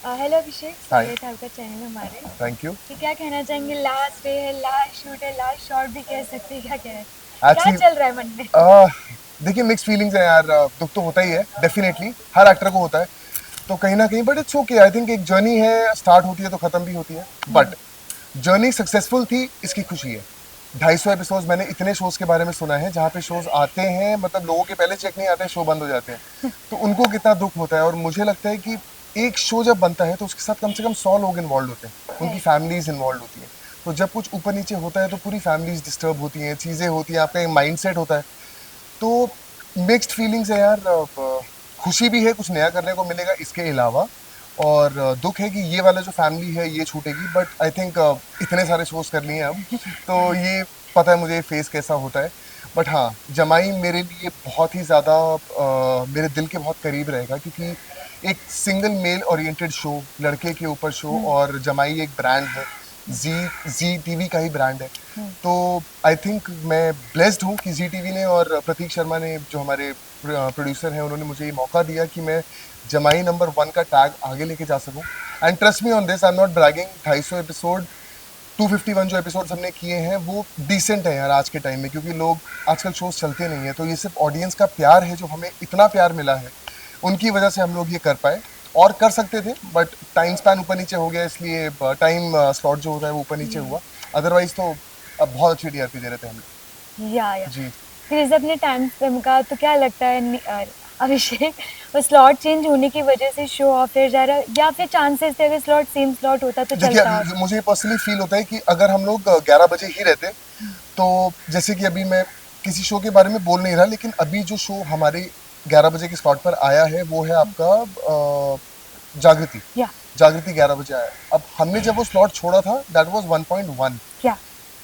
Hello अभिषेक, हाय। स्वागत है आपका चैनल में हमारे। Thank you. तो क्या कहना चाहेंगे, लास्ट डे है, लास्ट शूट है, लास्ट शॉट भी कह सकते हैं, क्या कह रहे हैं, क्या एक्चुअली चल रहा है मन में? देखिए मिक्स फीलिंग्स है यार। दुख तो होता ही है, डेफिनेटली हर एक्टर को होता है। तो कहीं ना कहीं but it's okay. I think एक जर्नी है, स्टार्ट होती है तो खत्म भी होती है। बट जर्नी सक्सेसफुल थी, इसकी खुशी है। 250 एपिसोड्स, मैंने इतने शोज के बारे में सुना है जहाँ पे शोज आते हैं, मतलब लोगों के पहले चेक नहीं आते हैं, शो बंद हो जाते हैं। तो उनको कितना दुख होता है। और मुझे लगता है कि एक शो जब बनता है तो उसके साथ कम से कम 100 लोग इन्वॉल्व होते हैं, उनकी राइट। फैमिलीज इन्वॉल्व होती हैं। तो जब कुछ ऊपर नीचे होता है तो पूरी फैमिलीज डिस्टर्ब होती हैं, चीज़ें होती हैं, आपका एक माइंड सेट होता है। तो मिक्स्ड फीलिंग्स है यार। खुशी भी है, कुछ नया करने को मिलेगा इसके अलावा। और दुख है कि ये वाला जो फैमिली है ये छूटेगी। बट आई थिंक इतने सारे शोज कर लिए हैं अब, तो ये पता है मुझे फेस कैसा होता है। बट हाँ, जमाई मेरे लिए बहुत ही ज़्यादा मेरे दिल के बहुत करीब रहेगा, क्योंकि एक सिंगल मेल ओरिएंटेड शो, लड़के के ऊपर शो, और जमाई एक ब्रांड है, जी जी टीवी का ही ब्रांड है। तो आई थिंक मैं ब्लेस्ड हूँ कि जी टीवी ने और प्रतीक शर्मा ने, जो हमारे प्रोड्यूसर हैं, उन्होंने मुझे ये मौका दिया कि मैं जमाई नंबर 1 का टैग आगे लेके जा सकूं। And trust me on this, I am not bragging. 250 episode, 251 जो एपिसोड्स हमने किए हैं वो डिसेंट है यार आज के टाइम में, क्योंकि लोग आजकल शोज चलते नहीं है। तो ये सिर्फ ऑडियंस का प्यार है, जो हमें इतना प्यार मिला है, उनकी वजह से हम लोग ये कर पाए। और कर सकते थे बट टाइम स्पैन ऊपर नीचे हो गया, इसलिए टाइम स्लॉट जो होता है वो ऊपर नीचे हुआ। अदरवाइज तो अब बहुत अच्छी टीआरपी दे रहे थे हम या लोग जी। फिर जैसे अपने टाइम स्पेम का, तो क्या लगता है अभिषेक, वो स्लॉट चेंज होने की वजह से शो ऑफ हो जा रहा है, या फिर चांसेस थे अगर स्लॉट सेम स्लॉट होता तो देखिए, चलता? मुझे पर्सनली फील होता है कि अगर हम लोग 11 बजे ही रहते, तो जैसे कि अभी मैं किसी शो के बारे में बोल नहीं रहा, लेकिन अभी जो शो हमारे 11 बजे के स्लॉट पर आया है वो है आपका जागृति। या जागृति 11 बजे आया। अब हमने जब वो स्लॉट छोड़ा था, दैट वाज 1.1। क्या?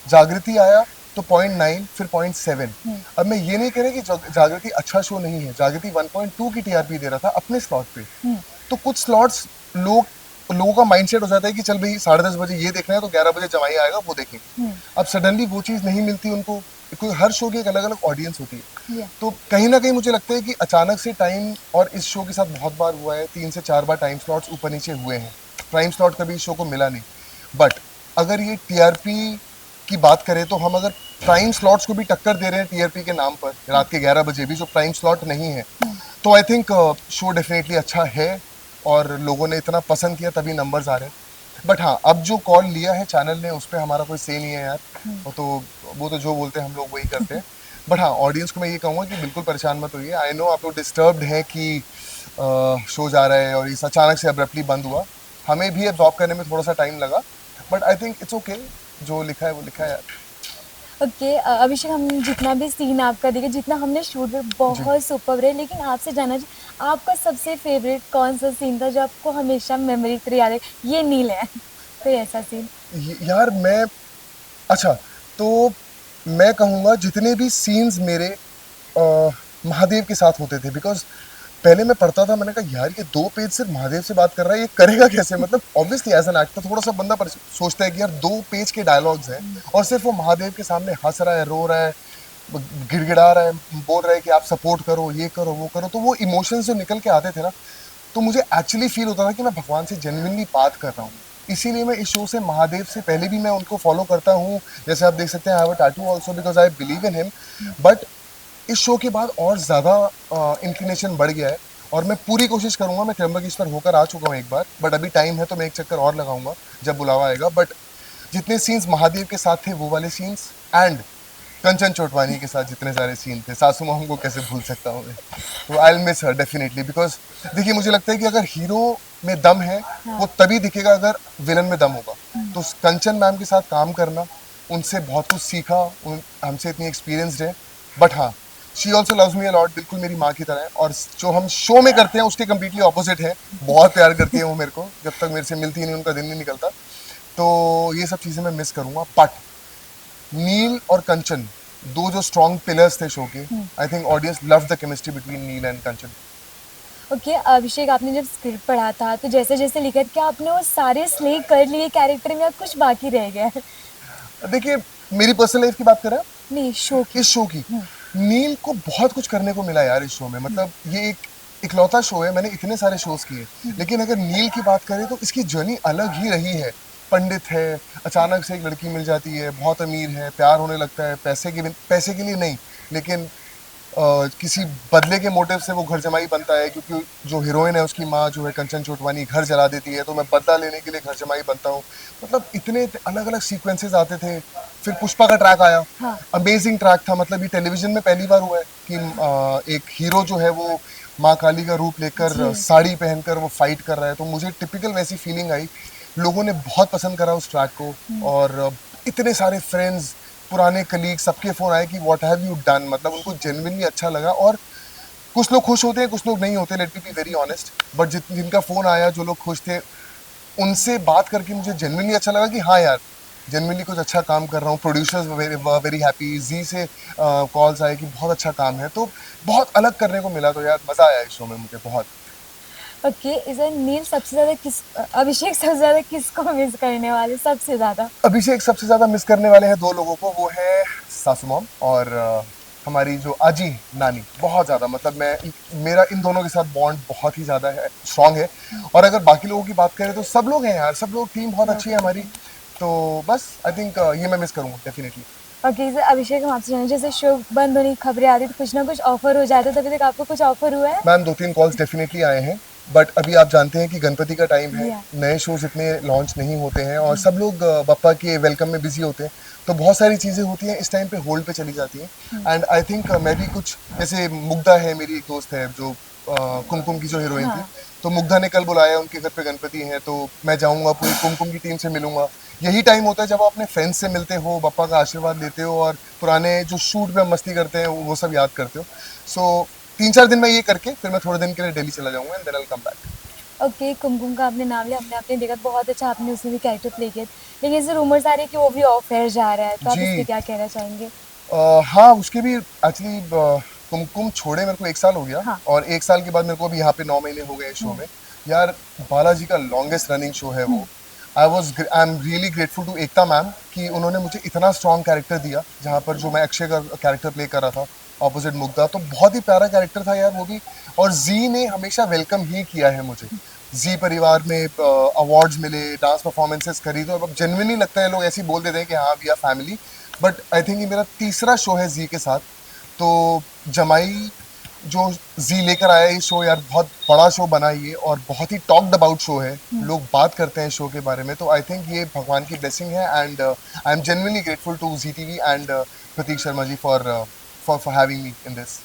जागृति आया तो 0.9, फिर 0.7। अब मैं ये नहीं कह रहा कि जागृति अच्छा शो नहीं है। जागृति 1.2 की टीआरपी दे रहा था अपने स्लॉट पे। तो कुछ स्लॉट्स लोगों का माइंडसेट हो जाता है कि चल भाई 10:30 बजे ये देखना है तो 11 बजे जमाई आएगा वो देखेंगे। अब सडनली वो चीज़ नहीं मिलती उनको, क्योंकि हर शो की एक अलग अलग ऑडियंस होती है। या तो कहीं ना कहीं मुझे लगता है कि अचानक से टाइम, और इस शो के साथ बहुत बार हुआ है, 3 से 4 बार टाइम स्लॉट्स ऊपर नीचे हुए हैं। प्राइम स्लॉट कभी इस शो को मिला नहीं। बट अगर ये टीआरपी की बात करें तो हम अगर प्राइम स्लॉट्स को भी टक्कर दे रहे हैं टीआरपी के नाम पर, रात के 11 बजे भी जो प्राइम स्लॉट नहीं है, तो आई थिंक शो डेफिनेटली अच्छा है। और लोगों ने इतना पसंद किया तभी नंबर्स आ रहे हैं। बट हाँ, अब जो कॉल लिया है चैनल ने उस पर हमारा कोई से नहीं है यार। वो तो जो बोलते हैं हम लोग वही करते हैं। बट हाँ, ऑडियंस को मैं ये कहूँगा कि बिल्कुल परेशान मत होइए। आई नो आप लोग डिस्टर्ब्ड हैं कि शो जा रहा है और इस अचानक से अब्रप्टली बंद हुआ। हमें भी एब्जॉर्ब करने में थोड़ा सा टाइम लगा। But I think it's okay. जो लिखा है वो लिखा है यार। ओके। अभिषेक, हम जितना भी सीन आपका देखे, जितना हमने शूट में, जी। बहुत सुपर रहे, लेकिन आपसे जानना चाहिए, आपका सबसे फेवरेट कौन सा सीन था जो आपको हमेशा मेमोरी तरह याद है, ये नील है? कोई ऐसा सीन? यार मैं, अच्छा, तो मैं कहूँगा जितने भी सीन्स मेरे महादेव के साथ होते थे, बिकॉज पहले मैं पढ़ता था, मैंने कहा यार ये 2 पेज सिर्फ महादेव से बात कर रहा है, ये करेगा कैसे? मतलब ऑब्वियसली एज एन एक्टर थोड़ा सा बंदा सोचता है कि यार 2 पेज के डायलॉग्स हैं और सिर्फ वो महादेव के सामने हंस रहा है, रो रहा है, गिड़गिड़ा रहा है, बोल रहा है कि आप सपोर्ट करो, ये करो, वो करो। तो वो इमोशंस जो निकल के आते थे ना, तो मुझे एक्चुअली फील होता था कि मैं भगवान से जेन्युइनली बात कर रहा हूँ। इसीलिए मैं इस शो से महादेव से पहले भी मैं उनको फॉलो करता हूँ। जैसे आप देख सकते हैं, I have a tattoo also because I believe in him. But इस शो के बाद और ज़्यादा इंक्लिनेशन बढ़ गया है। और मैं पूरी कोशिश करूंगा, मैं त्र्यंबकेश्वर होकर आ चुका हूँ एक बार, बट अभी टाइम है तो मैं एक चक्कर और लगाऊंगा जब बुलावा आएगा। बट जितने सीन्स महादेव के साथ थे वो वाले सीन्स, एंड कंचन चोटवानी के साथ जितने सारे सीन थे, सासू माँ को कैसे भूल सकता हूँ मैं। तो I will miss her definitely, because देखिए मुझे लगता है कि अगर हीरो में दम है वो हाँ। तभी दिखेगा अगर विलन में दम होगा। तो कंचन मैम के साथ काम करना, उनसे बहुत कुछ सीखा, हमसे इतनी एक्सपीरियंसड है। बट हाँ, she also loves me a lot, बिल्कुल मेरी माँ की तरह है। और जो हम शो में करते हैं उसके कम्प्लीटली ऑपोजिट है। बहुत प्यार करती है वो मेरे को, जब तक मेरे से मिलती नहीं उनका दिन नहीं निकलता। तो ये सब चीज़ें मैं मिस करूँगा। बट नील और कंचन, दो जो स्ट्रॉन्ग पिलर्स थे शो के, I think audience love the chemistry between Neel and Kanchan. Okay Abhishek, आपने जब स्क्रिप्ट पढ़ा था तो जैसे जैसे लिखा था, क्या आपने वो सारे स्ले कर लिए कैरेक्टर में, या कुछ बाकी रह गया है? देखिए, मेरी पर्सनल लाइफ की बात करें, नहीं, शो की। इस शो की, नील को बहुत कुछ करने को मिला यार इस शो में। मतलब ये एक इकलौता शो है, मैंने इतने सारे शोज किए, लेकिन अगर नील की बात करें तो इसकी जर्नी अलग ही रही है। पंडित है, अचानक से एक लड़की मिल जाती है, बहुत अमीर है, प्यार होने लगता है, पैसे के लिए नहीं, लेकिन किसी बदले के मोटिव से वो घर जमाई बनता है, क्योंकि जो हीरोइन है उसकी माँ जो है कंचन चोटवानी घर जला देती है, तो मैं बदला लेने के लिए घर जमाई बनता हूँ। मतलब इतने अलग अलग सीक्वेंसेस आते थे। फिर पुष्पा का ट्रैक आया, हाँ। अमेजिंग ट्रैक था। मतलब ये टेलीविजन में पहली बार हुआ है कि एक हीरो जो है वो माँ काली का रूप लेकर जी। साड़ी पहनकर वो फाइट कर रहा है, तो मुझे टिपिकल वैसी फीलिंग आई। लोगों ने बहुत पसंद करा उस ट्रैक को। और इतने सारे फ्रेंड्स, पुराने कलीग, सबके फोन आए कि व्हाट हैव यू डन, मतलब उनको जेन्युइनली अच्छा लगा। और कुछ लोग खुश होते हैं, कुछ लोग नहीं होते, let me be very honest, but जिनका फोन आया, जो लोग खुश थे, उनसे बात करके मुझे जेन्युइनली अच्छा लगा कि हाँ यार, जेन्युइनली कुछ अच्छा काम कर रहा हूँ। प्रोड्यूसर्स वेरी हैप्पी, जी से कॉल्स आए कि बहुत अच्छा काम है, तो बहुत अलग करने को मिला। तो यार मजा आया इस शो में मुझे बहुत। ओके, इधर नील सबसे ज्यादा किस, अभिषेक सबसे ज्यादा किसको मिस करने वाले सबसे ज्यादा? अभिषेक सबसे ज्यादा मिस करने वाले हैं दो लोगों को, वो है सासू मॉम और हमारी जो आजी नानी। बहुत ज्यादा, मतलब मेरा इन दोनों के साथ बॉन्ड बहुत ही ज्यादा है, स्ट्रांग है। और अगर बाकी लोगों की बात करें तो सब लोग हैं यार, सब लोग, टीम बहुत अच्छी है हमारी। तो बस आई थिंक ये मैं मिस करूंगा डेफिनेटली। ओके सर, अभिषेक हम आपसे जाने, जैसे शो बंद होने की खबरें आती तो कुछ ना कुछ ऑफर हो जाता, तो अभी तक आपको कुछ ऑफर हुआ है? मैम 2-3 कॉल्स डेफिनेटली आए हैं, बट अभी आप जानते हैं कि गणपति का टाइम है, या नए शोज इतने लॉन्च नहीं होते हैं, और सब लोग बप्पा के वेलकम में बिजी होते हैं। तो बहुत सारी चीज़ें होती हैं इस टाइम पे, होल्ड पे चली जाती हैं। एंड आई थिंक मैं भी कुछ, जैसे मुग्धा है, मेरी एक दोस्त है जो कुमकुम की जो हीरोइन थी, हाँ। तो मुग्धा ने कल बुलाया, उनके घर पे गणपति है, तो मैं जाऊंगा, पूरी कुमकुम की टीम से मिलूंगा। यही टाइम होता है जब आप अपने फ्रेंड्स से मिलते हो, बप्पा का आशीर्वाद लेते हो, और पुराने जो शूट में मस्ती करते हैं वो सब याद करते हो। सो 3-4 दिन में ये करके फिर मैं थोड़े दिन के लिए दिल्ली चला जाऊंगा, and then I will come back. Okay, Kumkum का आपने नाम लिया, हमने आपने देखा बहुत अच्छा, आपने उसमें भी कैरेक्टर प्ले किया, लेकिन ऐसे रूमर्स आ रहे हैं कि वो भी ऑफ एयर जा रहा है, तो आप इस पे जी। क्या कहना चाहेंगे? हाँ, उसके भी एक्चुअली कुमकुम छोड़े मेरे को 1 साल हो गया, हाँ। और 1 साल के बाद मेरे को अभी यहाँ पे 9 महीने हो गए शो हम्म। में। यार, बालाजी का लॉन्गेस्ट रनिंग शो है वो। I am really grateful to Ekta ma'am कि उन्होंने मुझे इतना स्ट्रॉन्ग कैरेक्टर दिया, जहाँ पर जो मैं अक्षय का कैरेक्टर प्ले कर रहा था ऑपोजिट मुग्धा, तो बहुत ही प्यारा कैरेक्टर था यार वो भी। और जी ने हमेशा वेलकम ही किया है मुझे। जी परिवार में अवार्ड्स मिले, डांस परफॉर्मेंसेस करी, तो अब जेन्युइनली लगता है, लोग ऐसे ही बोल देते हैं कि हाँ we are family. But I think ये मेरा तीसरा शो है जी के साथ। तो जमाई जो जी लेकर आया ये शो, यार बहुत बड़ा शो बना ये, और बहुत ही टॉक्ड अबाउट शो है, लोग बात करते हैं शो के बारे में। तो आई थिंक ये भगवान की ब्लेसिंग है, and I am genuinely grateful to Zee TV and Prateek Sharma ji for for having me in this.